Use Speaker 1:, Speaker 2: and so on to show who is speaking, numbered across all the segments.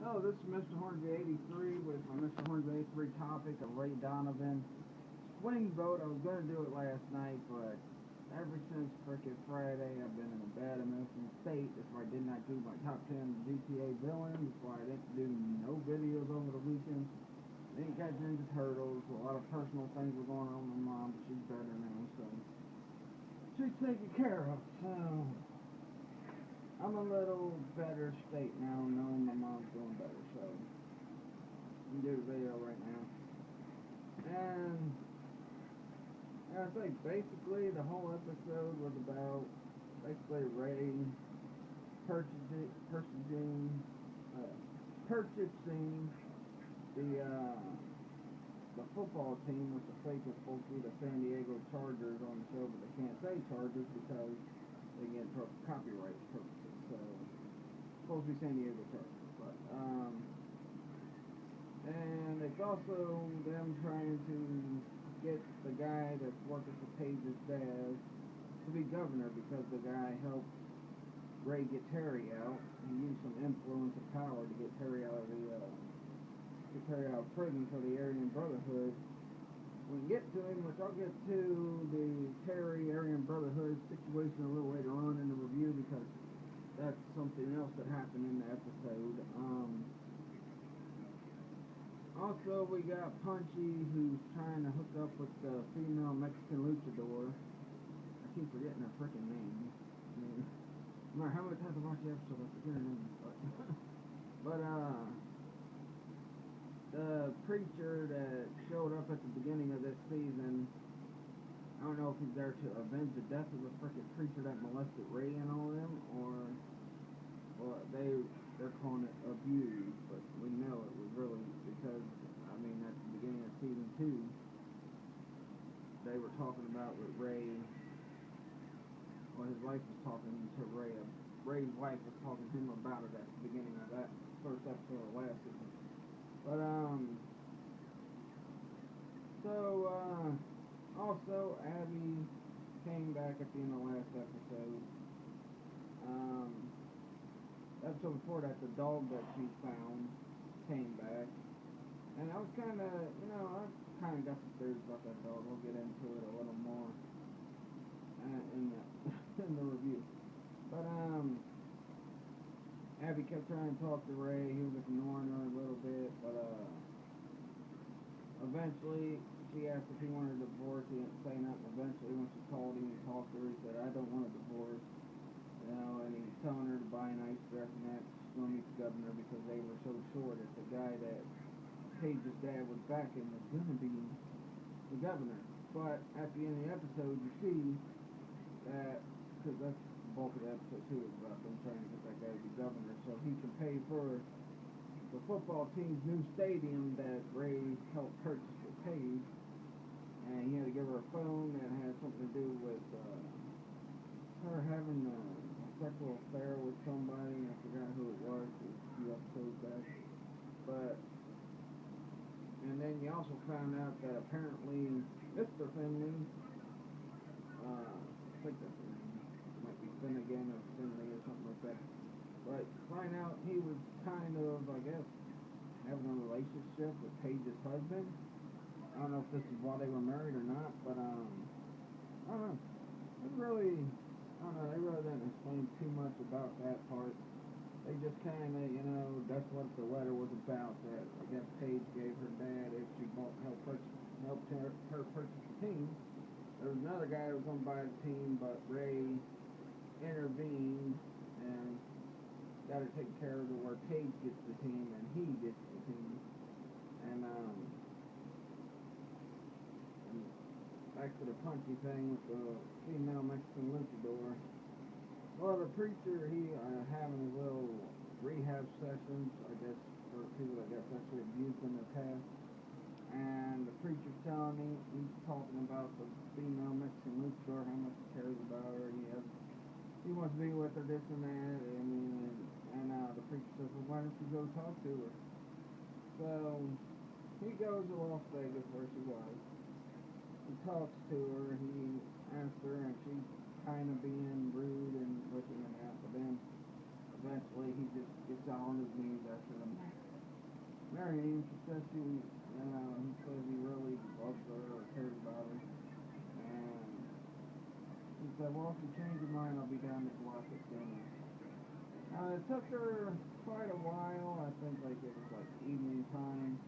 Speaker 1: Hello, this is Mr. Hornsby 83 with my Mr. Hornsby 83 topic of Ray Donovan Swing Vote. I was going to do it last night, but ever since frickin' Friday, I've been in a bad emotional state. That's why I did not do my top 10 GTA villains. That's why I didn't do no videos over the weekend. Then got Ninja Turtles. A lot of personal things were going on with my mom, but she's better now, so she's taken care of. So I'm a little better state now, knowing my mom's doing better, so I'm doing a video right now. And I think basically the whole episode was about basically Ray purchasing purchasing the football team with the fake was supposed to be the San Diego Chargers on the show, but they can't say Chargers because they get copyright purposes. So it's supposed to be San Diego Chargers, but and it's also them trying to get the guy that's working for Paige's dad to be governor because the guy helped Ray get Terry out. He used some influence and power to get Terry out of prison for the Aryan Brotherhood. We can get to him, which I'll get to the Terry Aryan Brotherhood situation a little later on in the review because that's something else that happened in the episode. Also, we got Punchy, who's trying to hook up with the female Mexican luchador. I keep forgetting her freaking name. I mean, no matter how many times I watch the episode, I forget her name. But the preacher that showed up at the beginning of this season, I don't know if he's there to avenge the death of the freaking preacher that molested Ray and all them, or they're calling it abuse, but we know it was really because, I mean, at the beginning of season 2, they were talking about with Ray, well, his wife was talking to Ray, Ray's wife was talking to him about it at the beginning of that first episode of last season. But, also, Abby came back at the end of the last episode. Episode before that, the dog that she found came back. And I was kind of, I kind of got some theories about that dog. We'll get into it a little more in the review. But, Abby kept trying to talk to Ray. He was ignoring her a little bit, but, eventually, she asked if he wanted a divorce. He didn't say nothing. Eventually, when she called him and talked to her, he said, I don't want a divorce. And he's telling her to buy an ice dress and that she's going to meet the governor because they were so sure that the guy that Paige's dad was backing was going to be the governor. But at the end of the episode, you see that, because that's the bulk of the episode too, is about them trying to get that guy to be governor so he can pay for the football team's new stadium that Ray helped purchase for Paige. And he had to give her a phone that had something to do with her having a sexual affair with somebody. I forgot who it was. It was a few episodes back. But, and then you also found out that apparently Mr. Finley, I think that's his name, it might be Finnegan or Finley or something like that. But find out he was kind of, I guess, having a relationship with Paige's husband. I don't know if this is while they were married or not, but I don't know. It really, I don't know, they really didn't explain too much about that part. They just kind of, that's what the letter was about, that I guess Paige gave her dad if she helped her purchase the team. There was another guy that was going to buy the team, but Ray intervened and got it taken care of to where Paige gets the team and he gets the team. And back to the Punchy thing with the female Mexican luchador. Well, the preacher, he having his little rehab sessions, I guess, for people that got sexually abused in their past. And the preacher's telling me, he's talking about the female Mexican luchador, how much he cares about her. He wants to be with her, this and that. And the preacher says, well, why don't you go talk to her? So he goes to Las Vegas where she was. He talks to her, he asks her, and she's kind of being rude and looking and that, but then eventually he just gets down on his knees after the Marion, she says he says he really loves her or cares about her. And he said, well, if you change your mind, I'll be down at the block at dinner. It took her quite a while. I think like it was like evening time.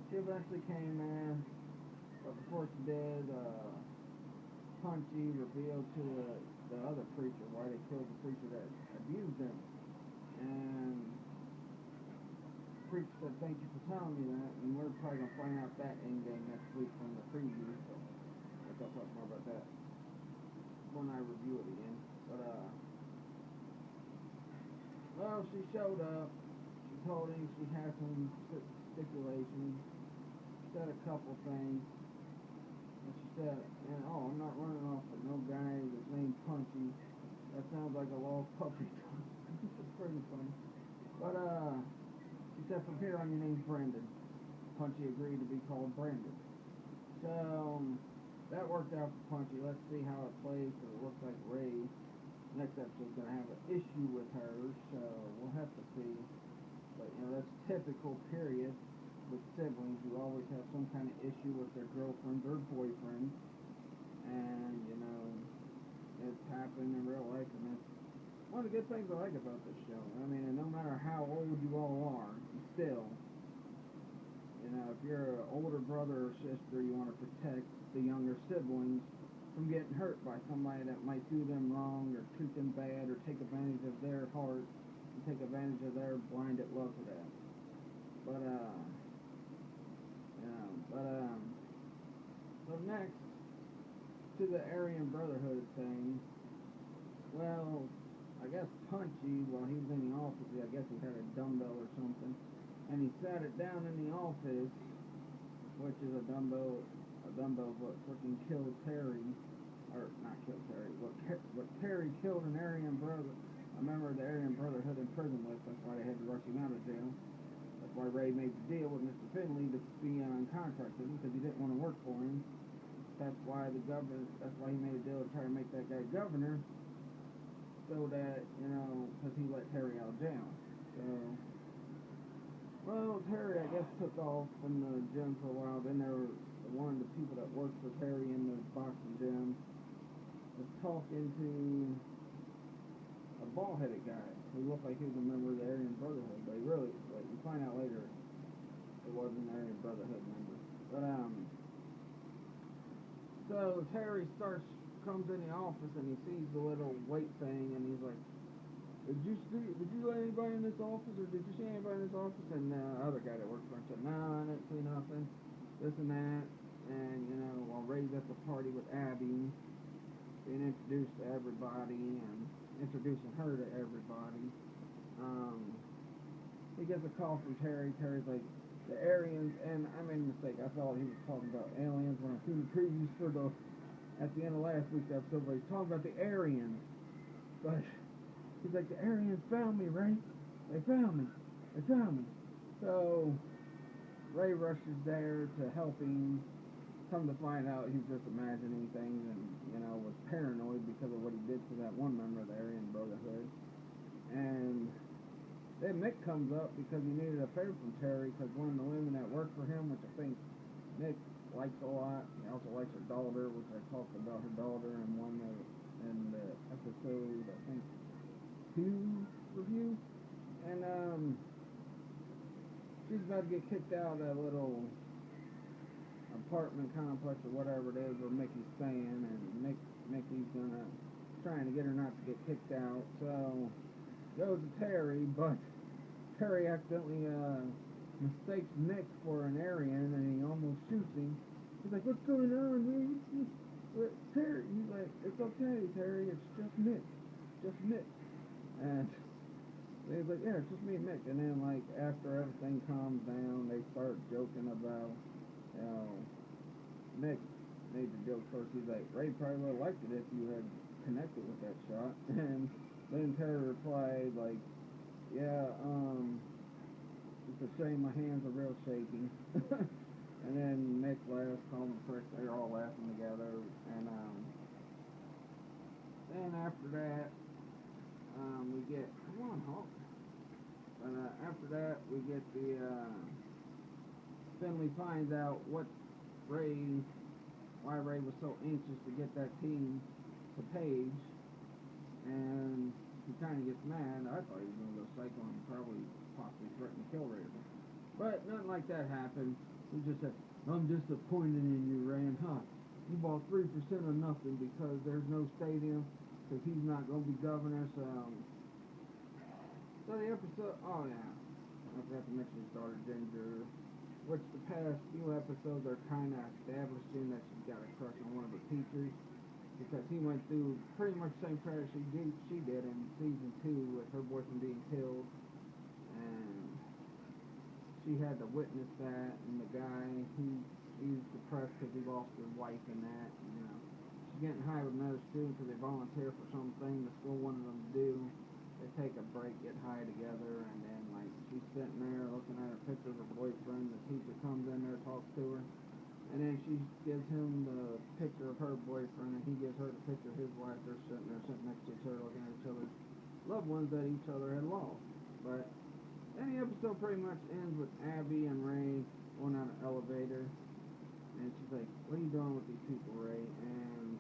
Speaker 1: She eventually came there, but before she did, Punchy revealed to the other preacher why they killed the preacher that abused him. And the preacher said, thank you for telling me that, and we're probably going to find out that ending next week from the preview, so I guess I'll talk more about that when I review it again. But, well, she showed up. She told him she had some stipulations. She said a couple things. And she said, oh, I'm not running off with no guy that's named Punchy. That sounds like a lost puppy. It's pretty funny. But, she said, from here on, your name's Brandon. Punchy agreed to be called Brandon. So, that worked out for Punchy. Let's see how it plays, because it looks like Ray, next episode's going to have an issue with her, so we'll have to see. But, that's typical, period, with siblings. You always have some kind of issue with their girlfriends or boyfriends. And, it's happened in real life, and that's one of the good things I like about this show. I mean, no matter how old you all are, still, if you're an older brother or sister, you want to protect the younger siblings from getting hurt by somebody that might do them wrong or treat them bad or take advantage of their heart and take advantage of their blinded love for that. So next to the Aryan Brotherhood thing, well, I guess Punchy, while he was in the office, I guess he had a dumbbell or something, and he sat it down in the office, which is a dumbbell what freaking killed Terry, or not killed Terry, what Terry killed an Aryan brother, a member of the Aryan Brotherhood in prison with. That's why they had to rush him out of jail. That's why Ray made the deal with Mr. Finley to be on contract with him, because he didn't want to work for him. That's why he made a deal to try to make that guy governor, so that, because he let Terry out of jail. So, well, Terry, I guess, took off from the gym for a while. Then one of the people that worked for Terry in the boxing gym was talking to a bald-headed guy who looked like he was a member of the Aryan Brotherhood, but he really, you find out later, it wasn't an Aryan Brotherhood member. But, so Terry comes in the office and he sees the little weight thing, and he's like, did you let anybody in this office, or did you see anybody in this office? And the other guy that worked for him said, no, I didn't see nothing, this and that. And, while Ray's at the party with Abby, being introduced to everybody and introducing her to everybody, he gets a call from Terry. Terry's like, the Aryans, and I made a mistake. I thought he was talking about aliens when I seen the previews at the end of last week's episode, but he's talking about the Aryans. But he's like, the Aryans found me, Ray. They found me. So Ray rushes there to help him. Come to find out, he's just imagining things and, was paranoid because of what he did to that one member of the Aryan Brotherhood. And then Mick comes up because he needed a favor from Terry, because one of the women that worked for him, which I think Mick likes a lot, he also likes her daughter, which I talked about her daughter in the episode, I think, 2 review. And she's about to get kicked out of that little apartment complex or whatever it is where Mickey's staying, and Mickey's trying to get her not to get kicked out. So goes to Terry, but Terry accidentally mistakes Mick for an Aryan, and he almost shoots him. He's like, what's going on, man? Terry, he's like, it's okay, Terry, it's just Mick. And he's like, yeah, it's just me and Mick. And then, after everything calms down, they start joking about, Mick made the joke first. He's like, Ray probably would have liked it if you had connected with that shot. And then Terry replied, yeah, it's a shame my hands are real shaky. And then Mick laughs, calls him prick. They're all laughing together. And then after that, we get, come on, Hulk. And after that, we get the Finley finds out why Ray was so anxious to get that team to Paige, and he kind of gets mad. I thought he was going to go psycho and probably possibly threaten to kill Ray. But nothing like that happened. He just said, I'm disappointed in you, Ray, and you bought 3% of nothing because there's no stadium, because he's not going to be governor, so the episode, oh yeah, I forgot to mention his daughter Ginger, which the past few episodes are kind of establishing that she's got a crush on one of the teachers, because he went through pretty much the same tragedy she did in season 2 with her boyfriend being killed, and she had to witness that, and the guy, he's depressed because he lost his wife in that, and, she's getting high with another student because they volunteer for something the school wanted them to do. They take a break, get high together, and then, like, she's sitting there looking at a picture of her boyfriend. The teacher comes in there, talks to her, and then she gives him the picture of her boyfriend, and he gives her the picture of his wife. They're sitting next to each other, looking at each other's loved ones that each other had lost. But then the episode pretty much ends with Abby and Ray going on an elevator, and she's like, what are you doing with these people, Ray? And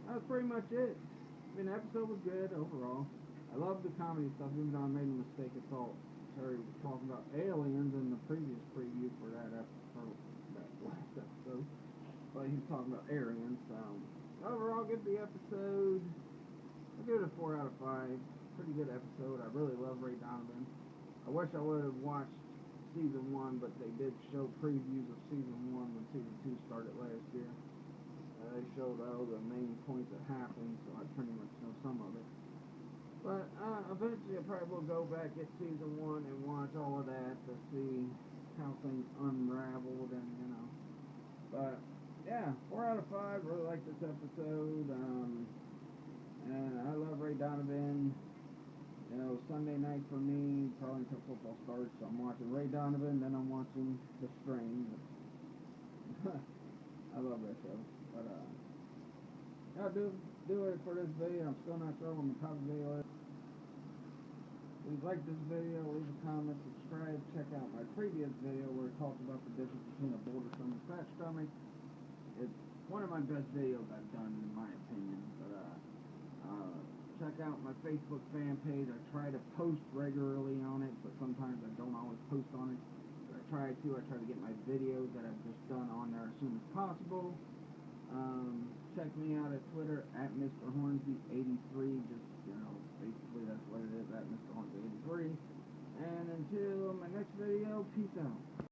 Speaker 1: that was pretty much it. I mean, the episode was good overall. I love the comedy stuff, even though I made a mistake. I thought Terry was talking about aliens in the previous preview for that last episode, but he was talking about Aryans. So overall, give the episode, I'll give it a 4 out of 5. Pretty good episode. I really love Ray Donovan. I wish I would have watched season 1, but they did show previews of season 1 when season 2 started last year. They showed all the main points that happened, so I pretty much know some of it. But eventually I probably will go back at season 1 and watch all of that to see how things unraveled, and But yeah, 4 out of 5. Really like this episode. And I love Ray Donovan. Sunday night for me, probably until football starts, so I'm watching Ray Donovan, then I'm watching The Strain. I love that show. But I'll do it for this video. I'm still not sure what my top video is. Please like this video, leave a comment, subscribe, check out my previous video where it talks about the difference between a boulder stomach and a flat stomach. It's one of my best videos I've done, in my opinion. But check out my Facebook fan page. I try to post regularly on it, but sometimes I don't always post on it. But I try to get my videos that I've just done on there as soon as possible. Check me out at Twitter at Mr. Hornsby83. Just, basically that's what it is, at Mr. Hornsby83. And until my next video, peace out.